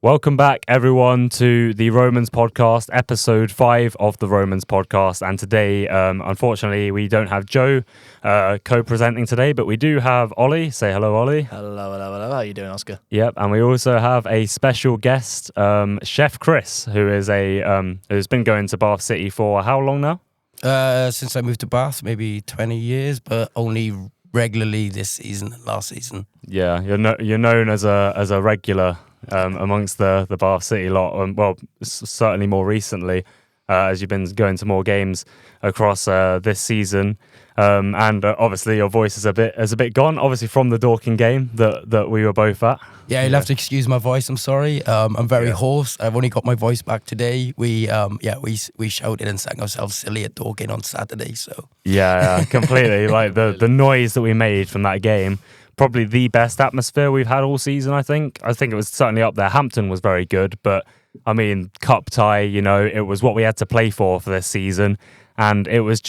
Welcome back, everyone, to the Romans podcast, episode 5 of the Romans podcast. And today, unfortunately, we don't have Joe co-presenting today, but we do have Ollie. Say hello, Ollie. Hello. How are you doing, Oscar? Yep, and we also have a special guest, Chef Chris, who is who's been going to Bath City for how long now? Since I moved to Bath, maybe 20 years, but only regularly this season and last season. Yeah, you're known as a regular amongst the Bath City lot. Well, certainly more recently, as you've been going to more games across this season. And obviously your voice is a bit gone, obviously from the Dorking game that we were both at. Yeah, you'll have to excuse my voice. I'm sorry. I'm very hoarse. I've only got my voice back today. We shouted and sang ourselves silly at Dorking on Saturday. So yeah, completely. Like the noise that we made from that game. Probably the best atmosphere we've had all season, I think. I think it was certainly up there. Hampton was very good, but I mean, cup tie, it was what we had to play for this season. And it was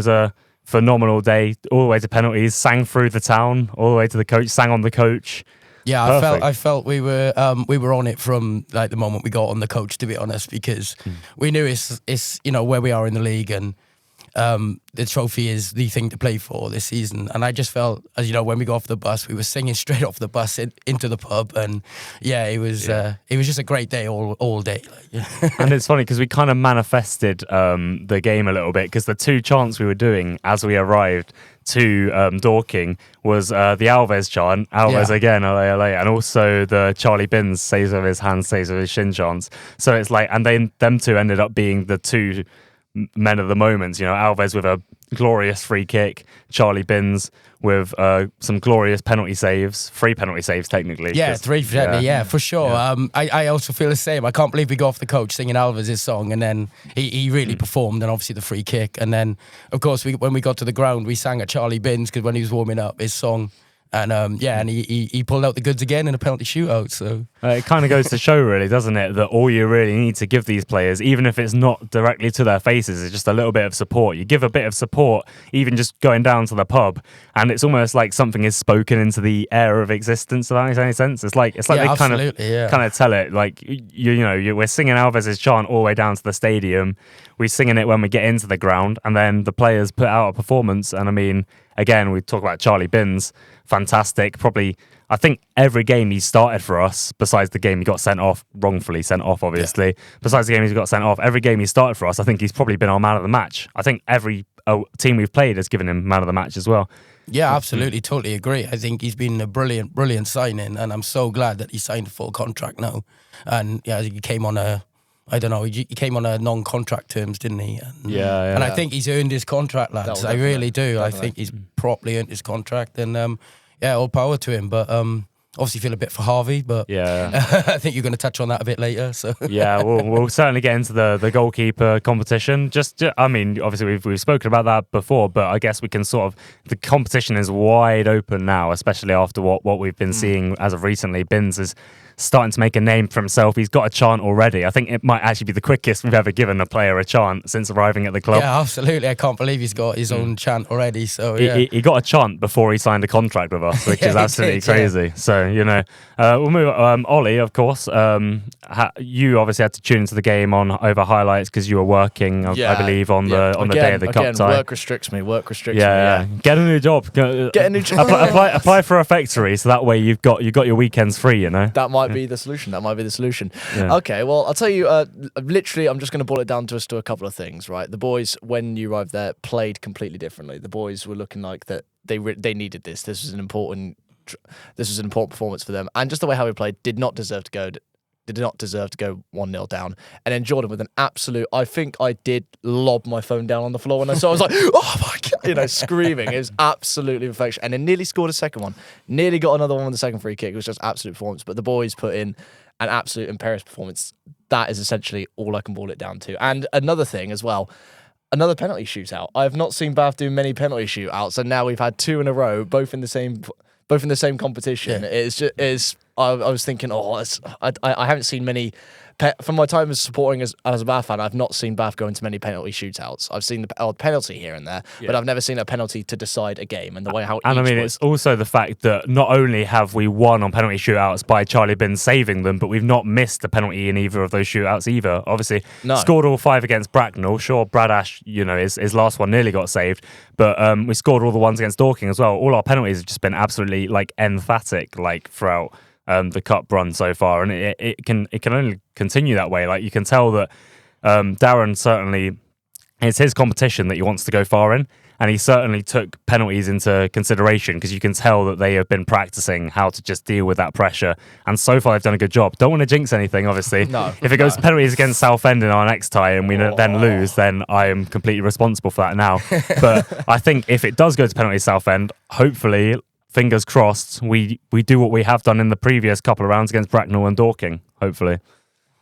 a phenomenal day, all the way to penalties, sang through the town, all the way to the coach, sang on the coach. Yeah, Perfect. I felt we were on it from like the moment we got on the coach, to be honest, because we knew it's where we are in the league, and the trophy is the thing to play for this season. And I just felt, as you know, when we got off the bus, we were singing straight off the bus into the pub, and it was just a great day all day. And it's funny because we kind of manifested the game a little bit, because the two chants we were doing as we arrived to Dorking was the Alves chant, again, LA, LA, and also the Charlie Binns saves with his hands, saves with his shin chants. So it's like, and them two ended up being the two men of the moments, Alves with a glorious free kick, Charlie Binns with some glorious penalty saves, 3 penalty saves technically. Yeah, 3 for sure. Yeah. I also feel the same. I can't believe we got off the coach singing Alves' song, and then he really performed, and obviously the free kick. And then, of course, when we got to the ground, we sang at Charlie Binns, because when he was warming up, his song. And and he pulled out the goods again in a penalty shootout. So it kind of goes to show, really, doesn't it, that all you really need to give these players, even if it's not directly to their faces, is just a little bit of support. You give a bit of support, even just going down to the pub, and it's almost like something is spoken into the air of existence. If that makes any sense, it's like they kind of tell it, like we're singing Alves' chant all the way down to the stadium. We're singing it when we get into the ground, and then the players put out a performance. And I mean, again, we talk about Charlie Binns, fantastic. Probably, I think every game he started for us, besides the game he got wrongfully sent off, obviously. Yeah. Besides the game he got sent off, every game he started for us, I think he's probably been our man of the match. I think every team we've played has given him man of the match as well. Yeah, absolutely, totally agree. I think he's been a brilliant signing, and I'm so glad that he signed a full contract now. And yeah, he came on he came on a non-contract terms, didn't he? And I think he's earned his contract, lads. I really do. Definitely. I think he's properly earned his contract, and all power to him. But obviously feel a bit for Harvey, but I think you're going to touch on that a bit later. So yeah, we'll certainly get into the goalkeeper competition. I mean, obviously we've spoken about that before, but I guess we can the competition is wide open now, especially after what we've been seeing as of recently. Binns is starting to make a name for himself. He's got a chant already. I think it might actually be the quickest we've ever given a player a chant since arriving at the club. Yeah, absolutely. I can't believe he's got his own chant already. So he got a chant before he signed a contract with us, which is absolutely crazy. Yeah. So we'll move on. Ollie, of course, you obviously had to tune into the game over highlights because you were working, I believe, on the day of the cup tie. Work restricts me. Yeah. Get a new job. Apply for a factory, so that way you've got your weekends free. That might be the solution. Yeah. Okay, well, I'll tell you, literally, I'm just going to boil it down to a couple of things, right? The boys, when you arrived there, played completely differently. The boys were looking like that they needed this. This was an important performance for them. And just the way how we played did not deserve to go 1-0 down. And then Jordan with an absolute, I think I did lob my phone down on the floor when I saw it. I was like, oh my God, screaming. It was absolutely perfection. And then nearly scored a second one. Nearly got another one on the second free kick. It was just absolute performance. But the boys put in an absolute imperious performance. That is essentially all I can boil it down to. And another thing as well, another penalty shootout. I have not seen Bath do many penalty shootouts, and now we've had 2 in a row, both in the same competition. Yeah. I was thinking, I haven't seen many. From my time as supporting as a Bath fan, I've not seen Bath go into many penalty shootouts. I've seen the odd penalty here and there, but I've never seen a penalty to decide a game. And the way how and I mean, it's also the fact that not only have we won on penalty shootouts by Charlie Binns saving them, but we've not missed a penalty in either of those shootouts either. Obviously, scored all 5 against Bracknell. Sure, Brad Ash, his last one nearly got saved, but we scored all the ones against Dorking as well. All our penalties have just been absolutely emphatic throughout the cup run so far, and it can only continue that way. Like, you can tell that Darren, certainly it's his competition that he wants to go far in, and he certainly took penalties into consideration, because you can tell that they have been practicing how to just deal with that pressure, and so far they've done a good job. Don't want to jinx anything, obviously. If it goes to penalties against Southend in our next tie and we then lose, then I am completely responsible for that now. But I think if it does go to penalties Southend, hopefully, fingers crossed, we do what we have done in the previous couple of rounds against Bracknell and Dorking, hopefully.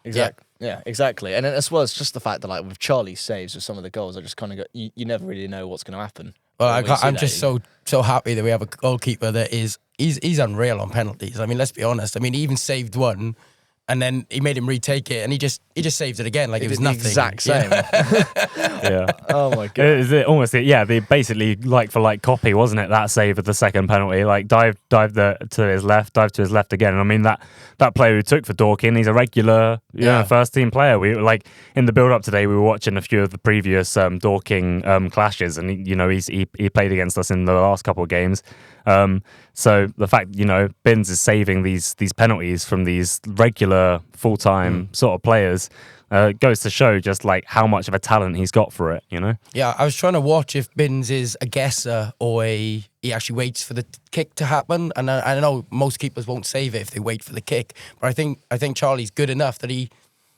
Exactly. Yeah, exactly. And then as well as just the fact that with Charlie's saves with some of the goals, I just kind of you never really know what's going to happen. Well, I'm just so happy that we have a goalkeeper that he's unreal on penalties. I mean, let's be honest. I mean, he even saved one, and then he made him retake it, and he just saved it again like it was nothing. The exact same. Yeah. Oh my god. Is it almost? Yeah, they basically like for like copy, wasn't it? That save of the second penalty, dive to his left again. And I mean that player who took for Dorking, he's a regular, first team player. We in the build up today, we were watching a few of the previous Dorking clashes, and he played against us in the last couple of games. So the fact Binns is saving these penalties from these regular full-time sort of players goes to show just how much of a talent he's got for it. Yeah, I was trying to watch if Binns is a guesser or he actually waits for the kick to happen, and I know most keepers won't save it if they wait for the kick, but I think Charlie's good enough that he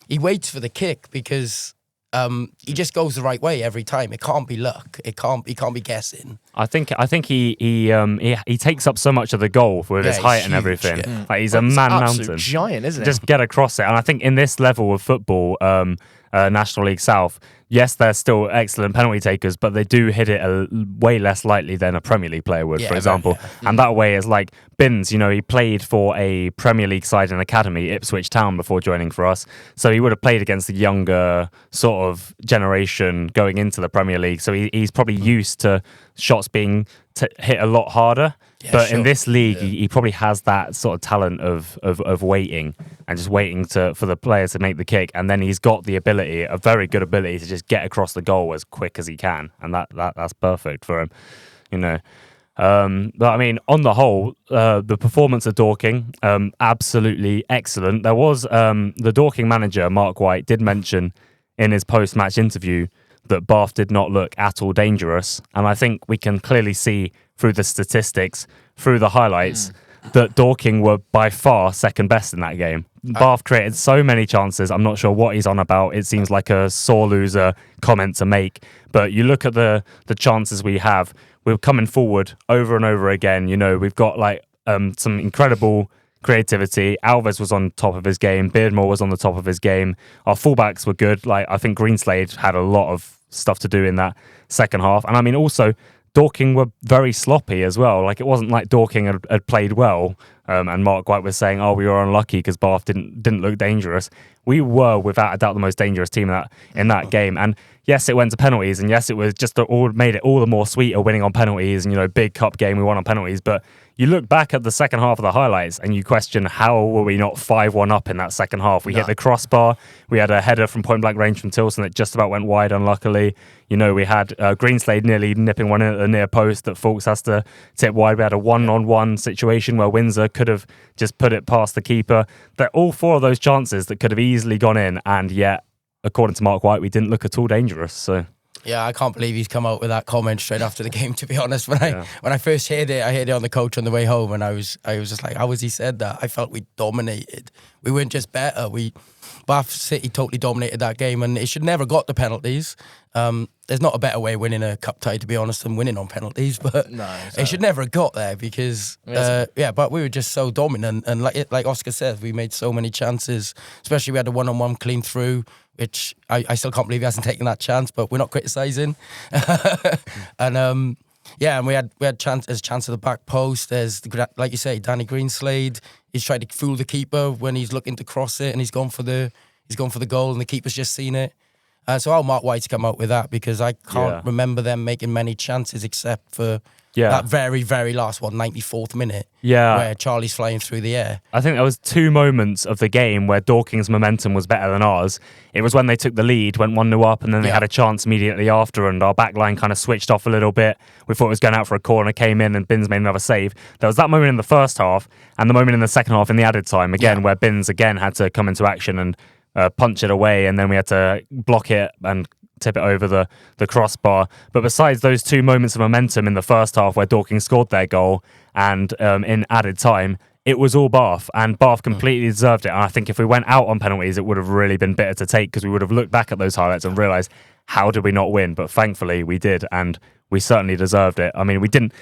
waits for the kick, because he just goes the right way every time. It can't be luck. He can't be guessing. I think he takes up so much of the goal with his height and everything. Yeah. He's a man mountain, giant, isn't it? Just get across it. And I think in this level of football, National League South, yes, they're still excellent penalty takers, but they do hit it way less lightly than a Premier League player would, for example. And that way is Binns, he played for a Premier League side in academy, Ipswich Town, before joining for us. So he would have played against the younger sort of generation going into the Premier League. So he's probably used to shots being hit a lot harder. Yeah, but in this league, he probably has that sort of talent of waiting and just waiting for the player to make the kick, and then he's got the ability, a very good ability, to just get across the goal as quick as he can, and that's perfect for him, But I mean, on the whole, the performance of Dorking, absolutely excellent. There was the Dorking manager, Mark White, did mention in his post-match interview that Bath did not look at all dangerous, and I think we can clearly see through the statistics, through the highlights, that Dorking were by far second best in that game. Bath created so many chances. I'm not sure what he's on about. It seems like a sore loser comment to make, but you look at the chances we have. We're coming forward over and over again. We've got some incredible creativity. Alves was on top of his game. Beardmore was on the top of his game. Our fullbacks were good. I think Greenslade had a lot of stuff to do in that second half. And I mean, also, Dorking were very sloppy as well. It wasn't like Dorking had played well, and Mark White was saying, "Oh, we were unlucky because Bath didn't look dangerous." We were, without a doubt, the most dangerous team in that game. And yes, it went to penalties, and yes, it was just made it all the more sweeter winning on penalties. And big cup game, we won on penalties. But you look back at the second half of the highlights, and you question, how were we not 5-1 up in that second half? We hit the crossbar. We had a header from point blank range from Tilson that just about went wide, unluckily. We had Greenslade nearly nipping one in at the near post that Fawkes has to tip wide. We had a one-on-one situation where Windsor could have just put it past the keeper. They're all 4 of those chances that could have easily gone in, and yet, according to Mark White, we didn't look at all dangerous. So yeah, I can't believe he's come out with that comment straight after the game, to be honest. When I first heard it, I heard it on the coach on the way home, and I was just like, how has he said that? I felt we dominated. We weren't just better. Bath City totally dominated that game, and it should never got the penalties. There's not a better way of winning a cup tie, to be honest, than winning on penalties, but it should never have got there because, but we were just so dominant, and like Oscar said, we made so many chances, especially we had a one-on-one clean through, which I still can't believe he hasn't taken that chance, but we're not criticising. And Yeah, and we had chance at the back post. There's, like you say, Danny Greenslade. He's tried to fool the keeper when he's looking to cross it, and he's gone for the goal, and the keeper's just seen it. So I'll mark White's come out with that, because I can't remember them making many chances except for that very, very last 94th minute, where Charlie's flying through the air. I think there was 2 moments of the game where Dorking's momentum was better than ours. It was when they took the lead, went 1-0 up, and then they had a chance immediately after, and our back line kind of switched off a little bit. We thought it was going out for a corner, came in, and Binns made another save. There was that moment in the first half, and the moment in the second half in the added time, again, where Binns again had to come into action and punch it away, and then we had to block it and tip it over the crossbar. But besides those 2 moments of momentum in the first half where Dorking scored their goal and in added time, it was all Bath, and Bath completely deserved it. And I think if we went out on penalties, it would have really been bitter to take, because we would have looked back at those highlights and realised, how did we not win? But thankfully we did, and we certainly deserved it. I mean, we didn't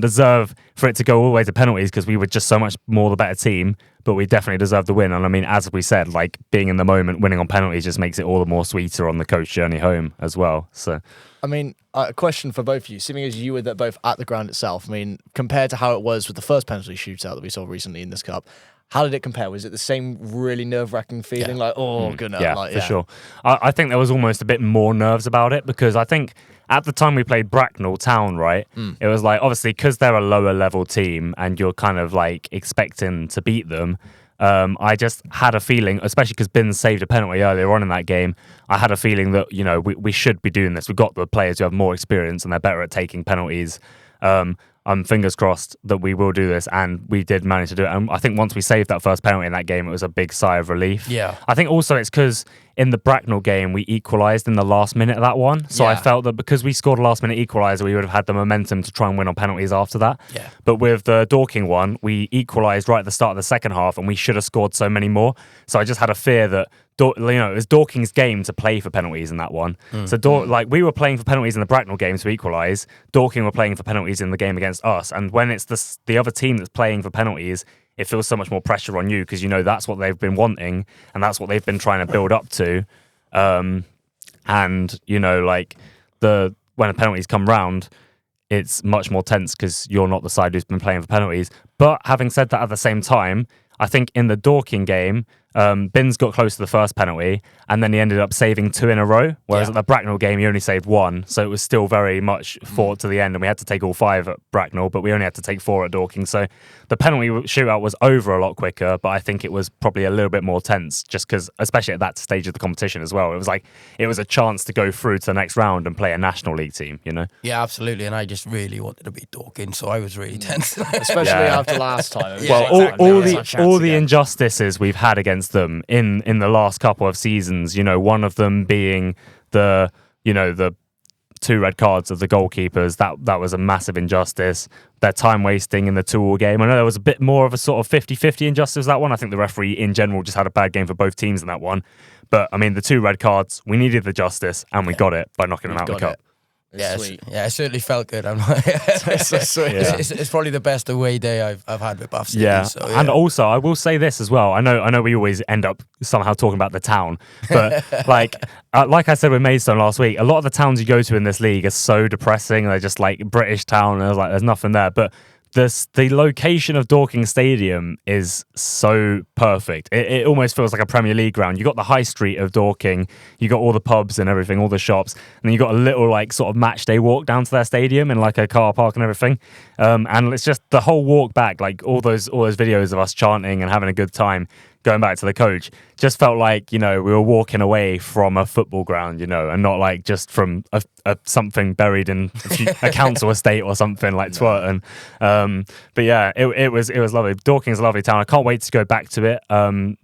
deserve for it to go all the way to penalties, because we were just so much more the better team, but we definitely deserved the win. And I mean, as we said, like, being in the moment, winning on penalties just makes it all the more sweeter on the coach journey home as well. So, I mean, a question for both of you, seeming as you were both at the ground itself. I mean, compared to how it was with the first penalty shootout that we saw recently in this cup, how did it compare? Was it the same really nerve-wracking feeling? Like, oh, goodness. Yeah, for sure. I think there was almost a bit more nerves about it, because I think at the time we played Bracknell Town, right? It was like, obviously, because they're a lower level team and you're kind of like expecting to beat them, I just had a feeling, especially because Binns saved a penalty earlier on in that game, I had a feeling that, you know, we should be doing this. We've got the players who have more experience and they're better at taking penalties. I'm fingers crossed that we will do this, and we did manage to do it. And I think once we saved that first penalty in that game, it was a big sigh of relief. Yeah. I think also it's because in the Bracknell game, we equalised in the last minute of that one. So I felt that because we scored a last minute equaliser, we would have had the momentum to try and win on penalties after that. Yeah. But with the Dorking one, we equalised right at the start of the second half, and we should have scored so many more. So I just had a fear that it was Dorking's game to play for penalties in that one. So we were playing for penalties in the Bracknell game to equalise. Dorking were playing for penalties in the game against us. And when it's the other team that's playing for penalties, it feels so much more pressure on you, because you know that's what they've been wanting and that's what they've been trying to build up to. And you know, like when the penalties come round, it's much more tense because you're not the side who's been playing for penalties. But having said that, at the same time, I think in the Dorking game, Binns got close to the first penalty, and then he ended up saving 2 in a row, whereas at the Bracknell game, he only saved 1. So it was still very much fought to the end, and we had to take all 5 at Bracknell, but we only had to take 4 at Dorking. So the penalty shootout was over a lot quicker, but I think it was probably a little bit more tense, just because, especially at that stage of the competition as well, it was a chance to go through to the next round and play a National League team, you know? Yeah, absolutely. And I just really wanted to beat Dorking, so I was really tense. Especially after last time. Well, all the injustices we've had against them in the last couple of seasons, you know, one of them being the 2 red cards of the goalkeepers, that was a massive injustice. Their time wasting in the 2-2 game. I know there was a bit more of a sort of 50-50 injustice that one. I think the referee in general just had a bad game for both teams in that one. But I mean, the 2 red cards, we needed the justice, and we got it by knocking them out of the cup. It certainly felt good. It's so sweet. It's probably the best away day I've had with Bath City. And also I will say this as well. I know we always end up somehow talking about the town, but like I said with Maidstone last week, a lot of the towns you go to in this league are so depressing. They're just like British town, and there's nothing there. But the location of Dorking Stadium is so perfect. It almost feels like a Premier League ground. You got the high street of Dorking, you got all the pubs and everything, all the shops, and then you got a little like sort of match day walk down to their stadium in like a car park and everything. And it's just the whole walk back, like all those videos of us chanting and having a good time. Going back to the coach, just felt like, you know, we were walking away from a football ground, you know, and not like just from something buried in a council estate or something like Twerton. But yeah, it was lovely. Dorking's a lovely town. I can't wait to go back to it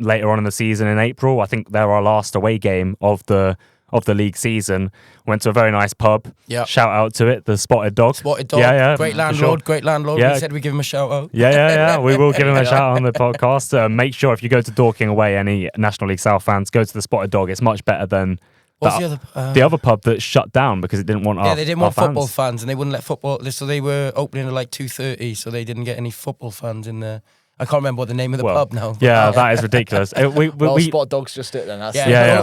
later on in the season in April. I think they're our last away game of the league season. Went to a very nice pub. Yep. Shout out to it, the Spotted Dog. Spotted Dog. Yeah, great landlord. Sure. Great landlord. Yeah. He said we give him a shout out. Yeah. We will give him a shout out on the podcast. Make sure if you go to Dorking away, any National League South fans, go to the Spotted Dog. It's much better than the other pub that shut down because it didn't want our fans. Yeah, they didn't want football fans, and they wouldn't let football. So they were opening at like 2:30, so they didn't get any football fans in there. I can't remember what the name of the pub now. Yeah, that is ridiculous. Spotted Dog's just it then. That's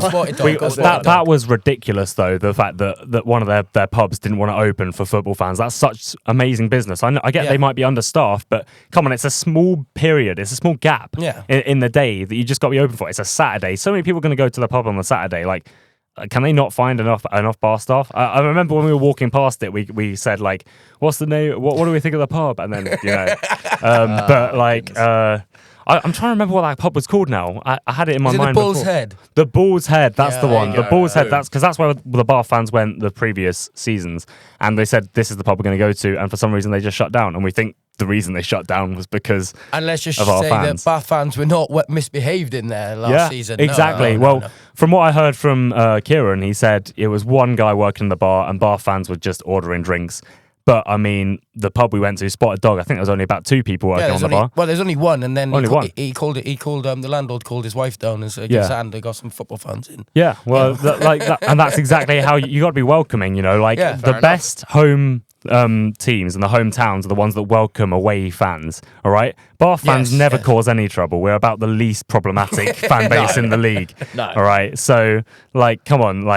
Spotted Dog. That was ridiculous, though. The fact that one of their pubs didn't want to open for football fans. That's such amazing business. I get they might be understaffed, but come on, it's a small period. It's a small gap in the day that you just got to be open for. It's a Saturday. So many people are going to go to the pub on the Saturday. Like, can they not find enough bar staff? I remember when we were walking past it, we said, like, what's the name? What do we think of the pub? And then, but like, I'm trying to remember what that pub was called now. I had it in my mind. The Bull's Head? The Bull's Head, that's the one. The Bull's Head, that's where the Bath fans went the previous seasons. And they said, this is the pub we're going to go to. And for some reason, they just shut down. And we think the reason they shut down was because and let's just of our say fans. that Bath fans were not misbehaved in there last season. Exactly. No. From what I heard from Kieran, he said it was one guy working in the bar and Bath fans were just ordering drinks. But I mean, the pub we went to, Spotted Dog, I think there was only about 2 people working on the bar. Well, there's only one, and then the landlord called his wife down and said, "Yes, got some football fans in." Yeah, well, and that's exactly how you got to be welcoming. The best home teams and the hometowns are the ones that welcome away fans. All right, Bath fans never cause any trouble. We're about the least problematic fan base in the league. No. All right, so come on,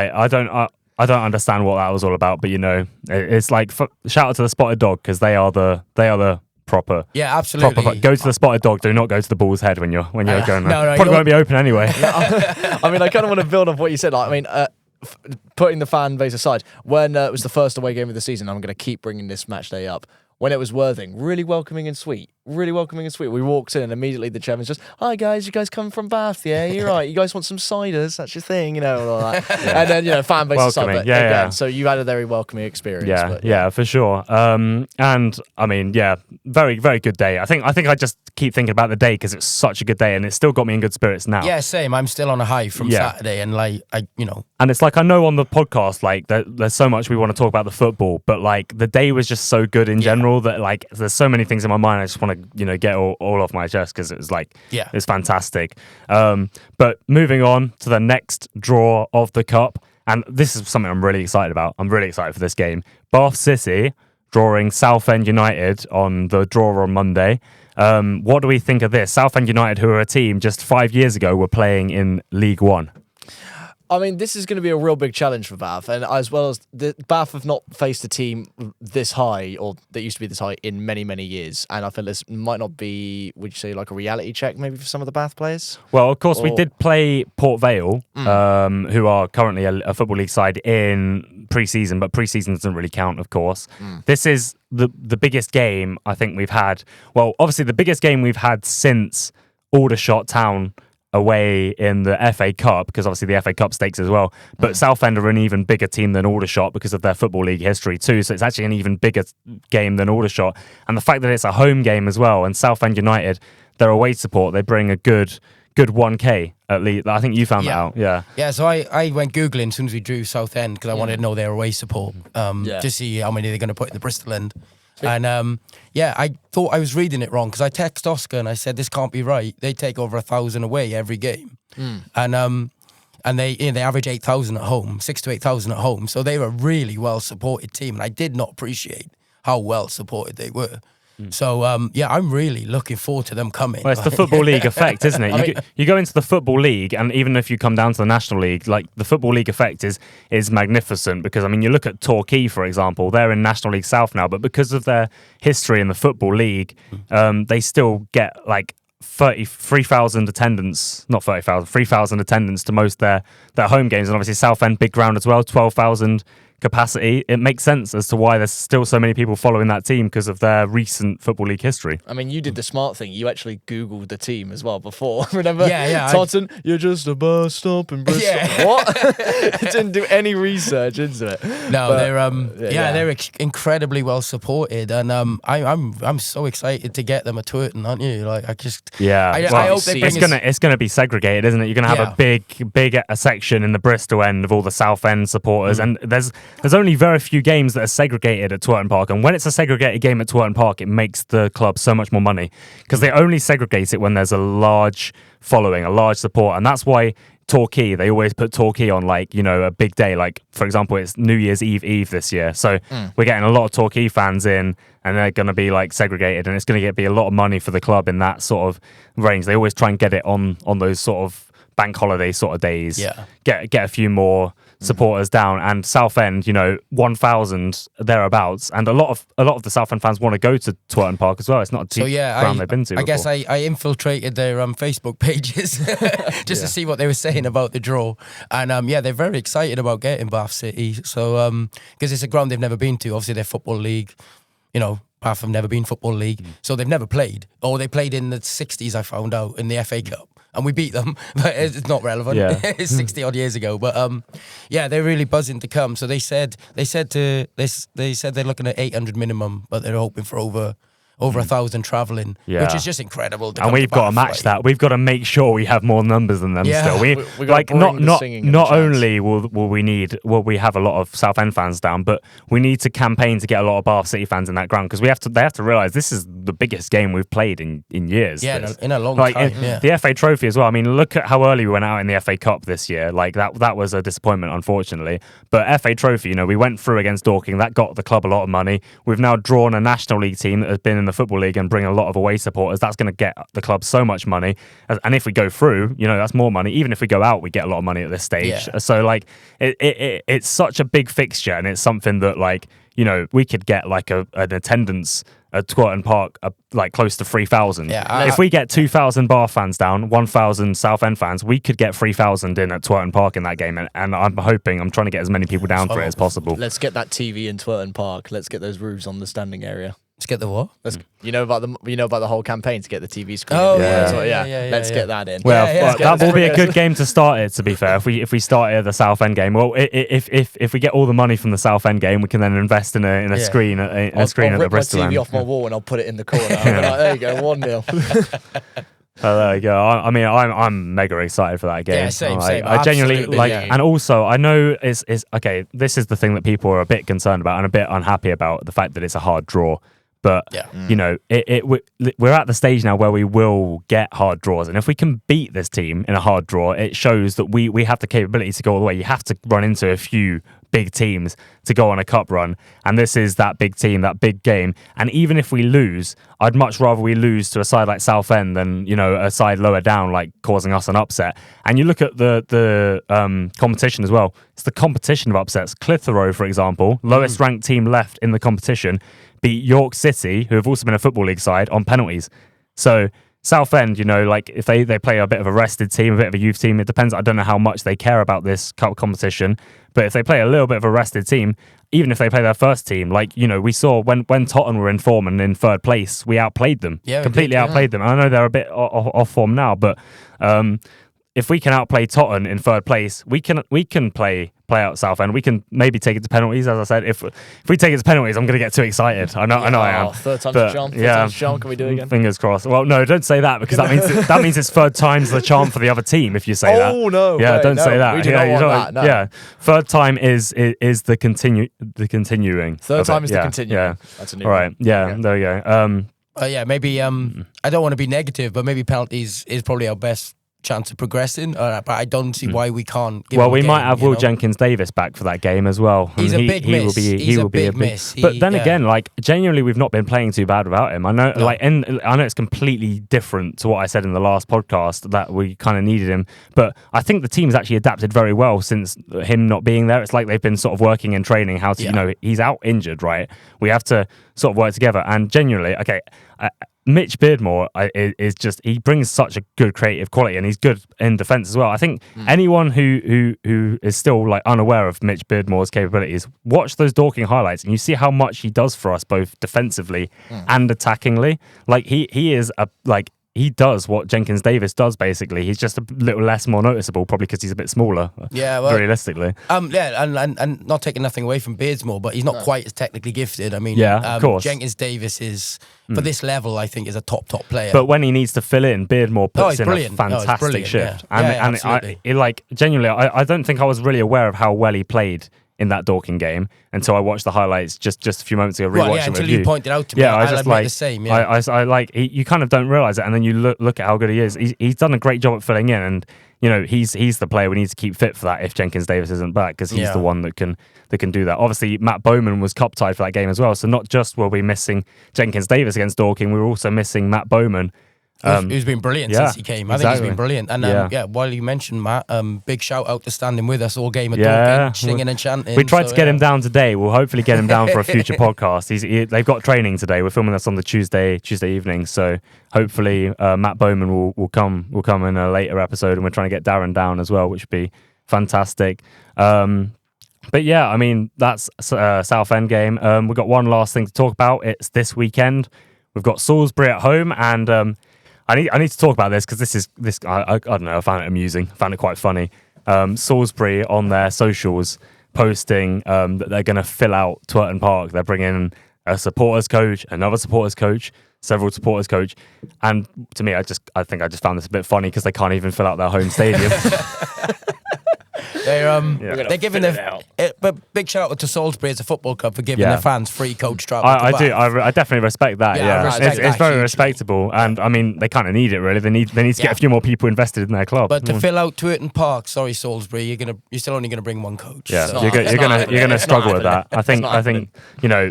I don't understand what that was all about, but it's like shout out to the Spotted Dog because they are the proper. Yeah, absolutely. Go to the Spotted Dog. Do not go to the Bull's Head when you're going there. No, probably won't be open anyway. I mean, I kind of want to build off what you said. Putting the fan base aside, when it was the first away game of the season, I'm going to keep bringing this match day up. When it was Worthing, really welcoming and sweet. We walked in and immediately the chairman's just, "Hi guys, you guys come from Bath, yeah? You're right. You guys want some ciders? That's your thing, all that." And then fan base aside, but so you had a very welcoming experience. Yeah, for sure. And I mean, very very good day. I think I just keep thinking about the day because it's such a good day and it's still got me in good spirits now. Yeah, same. I'm still on a high from Saturday, and And it's like I know on the podcast there's so much we want to talk about the football, but the day was just so good in general that there's so many things in my mind I just want to get all off my chest because it was it's fantastic. But moving on to the next draw of the cup, and this is something I'm really excited about. I'm really excited for this game. Bath City drawing Southend United on the draw on Monday. What do we think of this? Southend United, who are a team just 5 years ago, were playing in League One. I mean, this is going to be a real big challenge for Bath, and as well as Bath have not faced a team this high, or that used to be this high, in many, many years. And I feel this might not be, would you say, like a reality check maybe for some of the Bath players? Well, of course, we did play Port Vale, who are currently a Football League side in pre-season, but pre-season doesn't really count, of course. This is the biggest game I think we've had. Well, obviously, the biggest game we've had since Aldershot Town away in the FA Cup, because obviously the FA Cup stakes as well. But Southend are an even bigger team than Aldershot because of their Football League history too. So it's actually an even bigger game than Aldershot. And the fact that it's a home game as well, and Southend United, their away support, they bring a good 1K at least. I think you found that out. Yeah, so I went Googling as soon as we drew Southend because I wanted to know their away support to see how many they're going to put in the Bristol end. And I thought I was reading it wrong because I texted Oscar and I said this can't be right. They take over 1,000 away every game, and they average 8,000 at home, 6,000 to 8,000 at home. So they were a really well supported team, and I did not appreciate how well supported they were. So I'm really looking forward to them coming. Well, it's the Football League effect, isn't it? You go into the Football League, and even if you come down to the National League, the Football League effect is magnificent. Because I mean, you look at Torquay, for example, they're in National League South now, but because of their history in the Football League, they still get 3,000 attendance, not 30,000, 3,000 attendance to most their home games, and obviously Southend big ground as well, 12,000 capacity. It makes sense as to why there's still so many people following that team because of their recent Football League history. I mean, you did the smart thing. You actually Googled the team as well before. Remember? Yeah. Totton, you're just a bus stop in Bristol. Yeah. What? Didn't do any research into it. No, but, they're incredibly well supported, and I'm so excited to get them a Twerton, aren't you? I hope they bring it's gonna be segregated, isn't it? You're gonna have a big section in the Bristol end of all the Southend supporters, and there's only very few games that are segregated at Twerton Park, and when it's a segregated game at Twerton Park, it makes the club so much more money because they only segregate it when there's a large following, a large support, and that's why Torquay, they always put Torquay on like, you know, a big day. Like, for example, it's New Year's Eve this year. So we're getting a lot of Torquay fans in and they're going to be like segregated and it's going to be a lot of money for the club in that sort of range. They always try and get it on those sort of bank holiday sort of days. Yeah. Get a few more supporters down, and Southend, you know, 1,000 thereabouts, and a lot of the Southend fans want to go to Twerton Park as well. It's not a ground they've been to. I guess I infiltrated their Facebook pages just to see what they were saying about the draw, and they're very excited about getting Bath City. So because it's a ground they've never been to. Obviously, they're Football League, you know. Bath have never been Football League, so they've never played. Or they played in the 60s, I found out, in the FA Cup. And we beat them, but it's not relevant. Yeah. It's 60 odd years ago. But they're really buzzing to come. So they said they're looking at 800 minimum, but they're hoping for over 1,000 travelling, which is just incredible. And we've got to match that. We've got to make sure we have more numbers than them. Still, we like not only will we have a lot of Southend fans down, but we need to campaign to get a lot of Bath City fans in that ground because they have to realise this is the biggest game we've played in years. Yeah, in a long time. The FA Trophy as well. I mean, look at how early we went out in the FA Cup this year. Like that was a disappointment, unfortunately. But FA Trophy, you know, we went through against Dorking. That got the club a lot of money. We've now drawn a National League team that has been in the Football League and bring a lot of away supporters. That's going to get the club so much money, and if we go through, you know, that's more money. Even if we go out, we get a lot of money at this stage. So like it's such a big fixture, and it's something that, like, you know, we could get like an attendance at Twerton Park like close to 3,000. If we get 2,000 Bath fans down, 1,000 Southend fans, we could get 3,000 in at Twerton Park in that game, and I'm trying to get as many people down for it as possible. Let's get that TV in Twerton Park. Let's get those roofs on the standing area. Let's get the what? You know about the whole campaign to get the TV screen. Oh yeah. Let's get that in. Well, that will be a good game to start it. To be fair, if we start it at the Southend game, well, if we get all the money from the Southend game, we can then invest in a screen at the Bristol end. I'll rip my TV off my wall and I'll put it in the corner. I'll be like, there you go, 1-0. Oh, there you go. I mean, I'm mega excited for that game. Yeah, same. I genuinely like, and also I know it's okay. This is the thing that people are a bit concerned about and a bit unhappy about, the fact that it's a hard draw. But, you know, we're at the stage now where we will get hard draws. And if we can beat this team in a hard draw, it shows that we have the capability to go all the way. You have to run into a few big teams to go on a cup run. And this is that big team, that big game. And even if we lose, I'd much rather we lose to a side like Southend than, you know, a side lower down, like causing us an upset. And you look at the competition as well. It's the competition of upsets. Clitheroe, for example, lowest ranked team left in the competition, beat York City, who have also been a Football League side, on penalties. So Southend, you know, like if they play a bit of a rested team, a bit of a youth team, it depends. I don't know how much they care about this cup competition, but if they play a little bit of a rested team, even if they play their first team, like, you know, we saw when Tottenham were in form and in third place, we outplayed them, completely outplayed them. I know they're a bit off form now, but if we can outplay Tottenham in third place, we can play out Southend. We can maybe take it to penalties. As I said, if we take it to penalties, I'm going to get too excited. I know I am. Third time's a charm. Time's a charm. Can we do it again? Fingers crossed. Well, no, don't say that, because that means it's third time's the charm for the other team. If you say that, no, don't say that. We do not want that. No. Yeah, third time is the continuing. Third time is the continuing. Yeah, that's a new. All right. One. Yeah, there you go. Maybe I don't want to be negative, but maybe penalties is probably our best chance of progressing, but I don't see why we can't give him a we game, might have Will Jenkins-Davis back for that game as well. He's a big miss. He will be a big miss. But then again, like, genuinely, we've not been playing too bad without him. I know, I know it's completely different to what I said in the last podcast, that we kind of needed him. But I think the team's actually adapted very well since him not being there. It's like they've been sort of working and training how to, you know, he's out injured, right? We have to sort of work together. And genuinely, okay, Mitch Beardmore is just, he brings such a good creative quality, and he's good in defence as well. I think anyone who is still like unaware of Mitch Beardmore's capabilities, watch those Dorking highlights and you see how much he does for us both defensively and attackingly. Like he is he does what Jenkins-Davis does, basically. He's just a little less more noticeable, probably because he's a bit smaller. Yeah, well, realistically. And not taking nothing away from Beardsmore, but he's not quite as technically gifted. I mean, of course. Jenkins-Davis is, for this level, I think, is a top player. But when he needs to fill in, Beardmore puts in a fantastic shift. Yeah. And genuinely, I don't think I was really aware of how well he played in that Dorking game until I watched the highlights just a few moments ago. Well, yeah, until you pointed out to me. Yeah, I was just admit like the same. Yeah. I like you kind of don't realize it, and then you look at how good he is. He's done a great job at filling in, and he's the player we need to keep fit for that if Jenkins Davis isn't back, because he's the one that can do that. Obviously, Matt Bowman was cup tied for that game as well, so not just were we missing Jenkins Davis against Dorking, we were also missing Matt Bowman. Who's been brilliant since he came. I think he's been brilliant. And while you mentioned Matt, big shout out to standing with us all game at Dorking, singing and chanting. We tried to get him down today. We'll hopefully get him down for a future podcast. They've got training today. We're filming this on the Tuesday evening, so hopefully Matt Bowman will come in a later episode, and we're trying to get Darren down as well, which would be fantastic. But yeah, I mean, that's Southend game. We've got one last thing to talk about. It's this weekend. We've got Salisbury at home, and I need to talk about this because this I don't know, I found it amusing. I found it quite funny. Salisbury on their socials posting that they're going to fill out Twerton Park. They're bringing a supporters coach, another supporters coach, several supporters coach, and to me, I think I just found this a bit funny because they can't even fill out their home stadium. They're giving but big shout out to Salisbury as a football club for giving their fans free coach travel. I definitely respect that. It's very respectable, and I mean they kind of need it really. They need to get a few more people invested in their club. But to fill out Twerton Park, sorry Salisbury, you're still only gonna bring one coach. Yeah, so you're gonna struggle with that. I think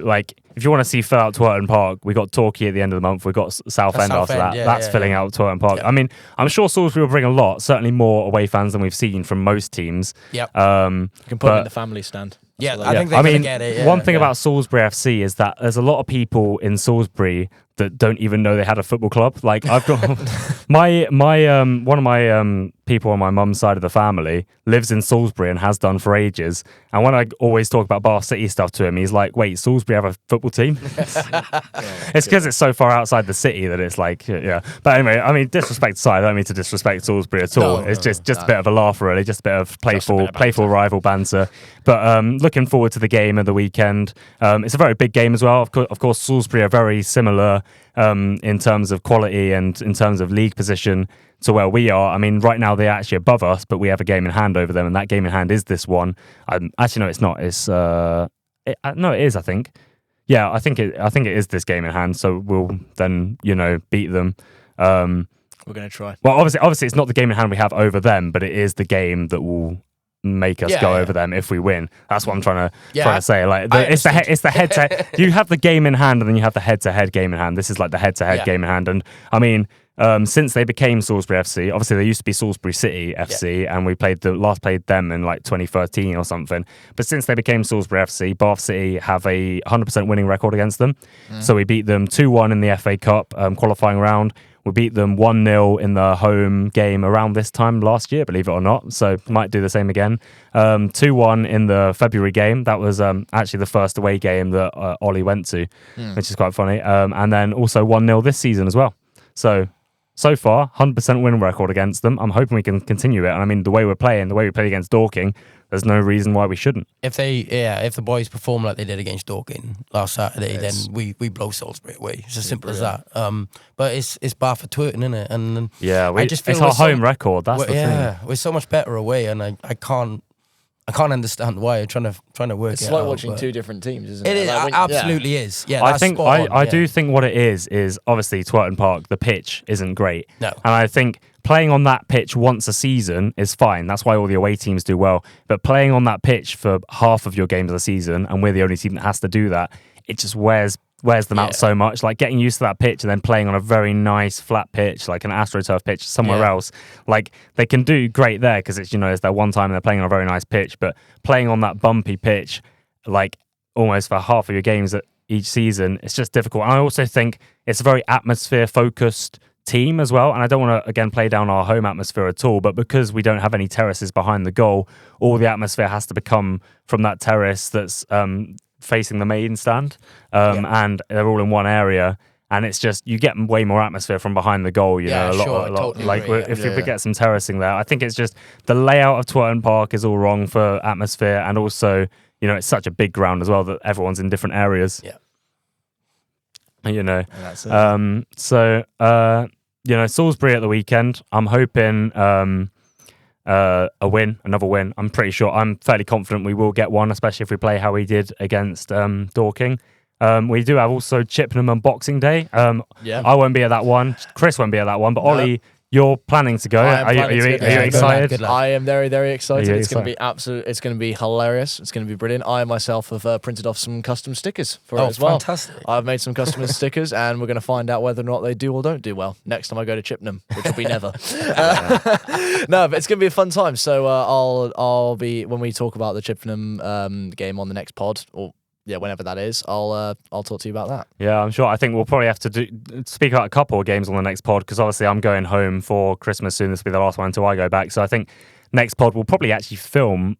like if you want to see fill out Twerton Park, we got Torquay at the end of the month. We've got Southend after that. That's filling out Twerton Park. I mean, I'm sure Salisbury will bring a lot, certainly more away fans than we've seen from most teams. Yep. You can put them in the family stand. Yeah, I think they're going to get it. Yeah, one thing about Salisbury FC is that there's a lot of people in Salisbury that don't even know they had a football club. Like I've got my one of my people on my mum's side of the family lives in Salisbury and has done for ages. And when I always talk about Bath City stuff to him, he's like, "Wait, Salisbury have a football team?" It's because it's so far outside the city that it's like, yeah. But anyway, I mean, disrespect aside, I don't mean to disrespect Salisbury at all. It's just a bit of a laugh, really, just a bit of playful rival banter. But looking forward to the game of the weekend. It's a very big game as well. Of course, Salisbury are very similar in terms of quality and in terms of league position to where we are. I mean, right now they're actually above us, but we have a game in hand over them, and that game in hand is this one. Actually, no, it's not. It's no, it is. I think. Yeah, I think it is this game in hand. So we'll then beat them. We're gonna try. Well, obviously, it's not the game in hand we have over them, but it is the game that will make us go over them if we win. That's what I'm trying to say. Like it's the head to. You have the game in hand, and then you have the head to head game in hand. This is like the head to head game in hand, and I mean. Since they became Salisbury FC, obviously they used to be Salisbury City FC, and we played them in like 2013 or something. But since they became Salisbury FC, Bath City have a 100% winning record against them. So we beat them 2-1 in the FA Cup qualifying round. We beat them 1-0 in the home game around this time last year, believe it or not. So might do the same again. 2-1 in the February game. That was actually the first away game that Ollie went to, which is quite funny. And then also 1-0 this season as well. So far, 100% win record against them. I'm hoping we can continue it. And I mean, the way we play against Dorking, there's no reason why we shouldn't. If the boys perform like they did against Dorking last Saturday, then we blow Salisbury away. It's as simple as that. But it's Bath for Twerton, isn't it? And I just feel it's our home record. That's the thing. Yeah, we're so much better away, and I can't understand why. I'm trying to work it out. It's like watching two different teams, isn't it? It absolutely is. Yeah, I do think what it is obviously Twerton Park, the pitch isn't great. No. And I think playing on that pitch once a season is fine. That's why all the away teams do well. But playing on that pitch for half of your games of the season, and we're the only team that has to do that, it just wears them out so much. Like getting used to that pitch and then playing on a very nice flat pitch, like an AstroTurf pitch somewhere else. Like they can do great there because it's it's their one time and they're playing on a very nice pitch. But playing on that bumpy pitch, like almost for half of your games each season, it's just difficult. And I also think it's a very atmosphere focused team as well. And I don't want to again play down our home atmosphere at all. But because we don't have any terraces behind the goal, all the atmosphere has to become from that terrace that's facing the main stand, and they're all in one area, and it's just you get way more atmosphere from behind the goal. A lot. Totally like agree, if we get some terracing there, I think it's just the layout of Twerton Park is all wrong for atmosphere, and also it's such a big ground as well that everyone's in different areas. That's it. So Salisbury at the weekend. I'm hoping. another win. I'm fairly confident we will get one, especially if we play how we did against Dorking. We do have also Chippenham on Boxing Day. I won't be at that one. Chris won't be at that one, but Ollie, you're planning to go. Are you excited? Good luck. I am very, very excited. It's going to be absolute. It's going to be hilarious. It's going to be brilliant. I myself have printed off some custom stickers for it as well. Fantastic. I've made some custom stickers, and we're going to find out whether or not they do or don't do well next time I go to Chippenham, which will be never. No, but it's going to be a fun time. So I'll be, when we talk about the Chippenham game on the next pod, or whenever that is, I'll talk to you about that. Yeah, I'm sure. I think we'll probably have to speak about a couple of games on the next pod, because obviously I'm going home for Christmas soon. This will be the last one until I go back. So I think next pod we'll probably actually film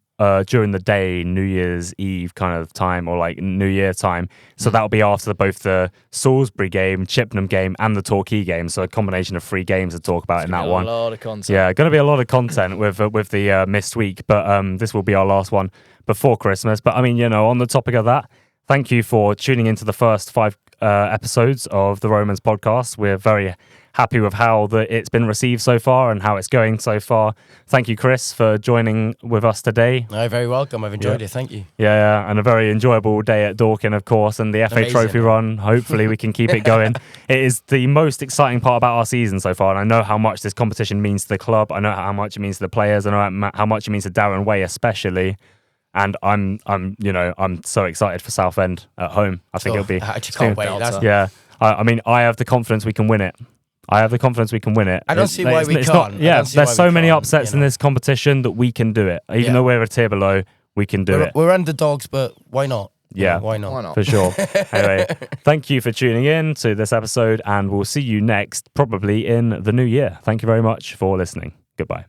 during the day, New Year's Eve kind of time, or like New Year time. So that'll be after both the Salisbury game, Chippenham game, and the Torquay game. So a combination of 3 games to talk about in that one. A lot of content. Yeah, going to be a lot of content with the missed week, but this will be our last one before Christmas. But I mean, on the topic of that, thank you for tuning into the first 5 episodes of the Romans podcast. We're very happy with how it's been received so far and how it's going so far. Thank you, Chris, for joining with us today. No, very welcome. I've enjoyed it. Thank you. Yeah, and a very enjoyable day at Dorking, of course, and the FA Trophy run. Hopefully we can keep it going. It is the most exciting part about our season so far, and I know how much this competition means to the club. I know how much it means to the players. I know how much it means to Darren Way especially. And I'm so excited for Southend at home. I think it'll be. I just can't wait. I mean, I have the confidence we can win it. I don't see why we can't. There's so many upsets in this competition that we can do it. Even though we're a tier below, we can do it. We're underdogs, but why not? Yeah, why not? Why not? For sure. Anyway, thank you for tuning in to this episode, and we'll see you next, probably in the new year. Thank you very much for listening. Goodbye.